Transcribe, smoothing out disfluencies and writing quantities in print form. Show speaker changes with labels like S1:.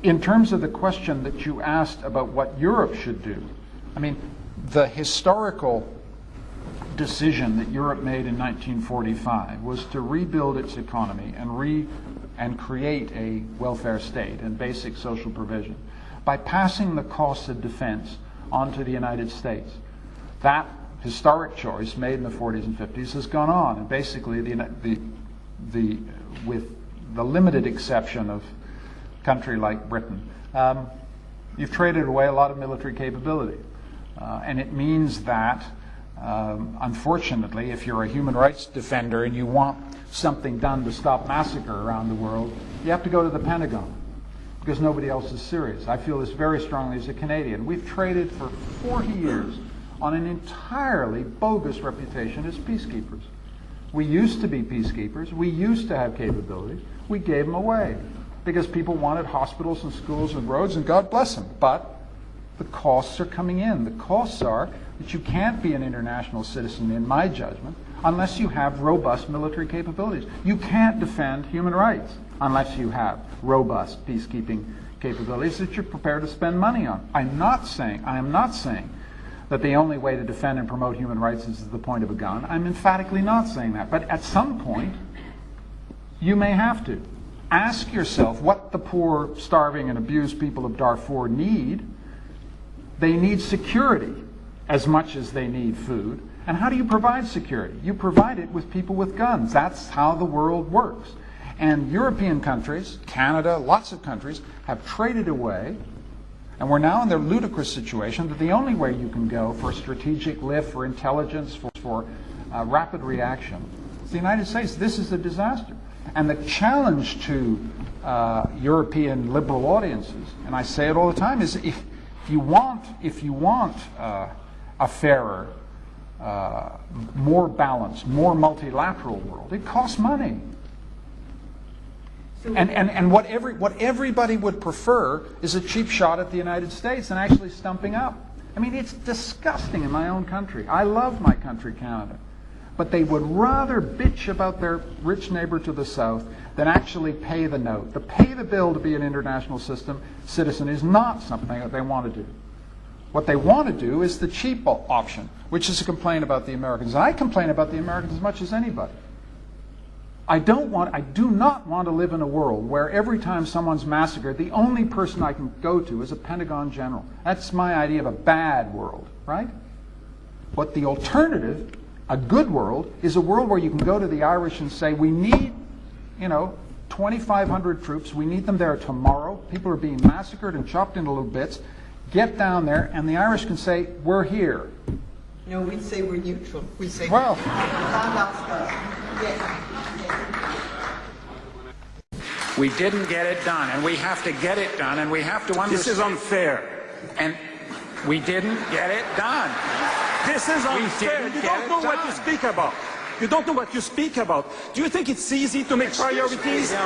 S1: in terms of the question that you asked about what Europe should do, I mean, the historical decision that Europe made in 1945 was to rebuild its economy and create a welfare state and basic social provision by passing the costs of defense onto the United States. That historic choice made in the 40s and 50s has gone on, and basically with the limited exception of a country like Britain, you've traded away a lot of military capability. And it means that, unfortunately, if you're a human rights defender and you want something done to stop massacre around the world, you have to go to the Pentagon, because nobody else is serious. I feel this very strongly as a Canadian. We've traded for 40 years on an entirely bogus reputation as peacekeepers. We used to be peacekeepers. We used to have capabilities. We gave them away because people wanted hospitals and schools and roads, and God bless them. But the costs are coming in. The costs are that you can't be an international citizen, in my judgment, unless you have robust military capabilities. You can't defend human rights unless you have robust peacekeeping capabilities that you're prepared to spend money on. I am not saying that the only way to defend and promote human rights is the point of a gun. I'm emphatically not saying that. But at some point, you may have to. Ask yourself what the poor, starving, and abused people of Darfur need. They need security as much as they need food. And how do you provide security? You provide it with people with guns. That's how the world works. And European countries, Canada, lots of countries, have traded away. And we're now in the ludicrous situation that the only way you can go for a strategic lift, for intelligence, for rapid reaction, is the United States. This is a disaster. And the challenge to European liberal audiences, and I say it all the time, is if you want a fairer, more balanced, more multilateral world, it costs money. And what everybody would prefer is a cheap shot at the United States and actually stumping up. I mean, it's disgusting in my own country. I love my country, Canada. But they would rather bitch about their rich neighbor to the south than actually pay the note. To pay the bill to be an international citizen is not something that they want to do. What they want to do is the cheap option, which is to complain about the Americans. And I complain about the Americans as much as anybody. I do not want to live in a world where every time someone's massacred, the only person I can go to is a Pentagon general. That's my idea of a bad world, right? But the alternative, a good world, is a world where you can go to the Irish and say, we need, 2,500 troops. We need them there tomorrow. People are being massacred and chopped into little bits. Get down there, and the Irish can say, we're here.
S2: No, we'd say we're neutral. We say,
S1: well, we didn't get it done, and we have to get it done, and we have to understand.
S3: This is unfair.
S1: And we didn't get it done.
S3: This is unfair. You don't know what you speak about. You don't know what you speak about. Do you think it's easy to make priorities?
S4: Mr.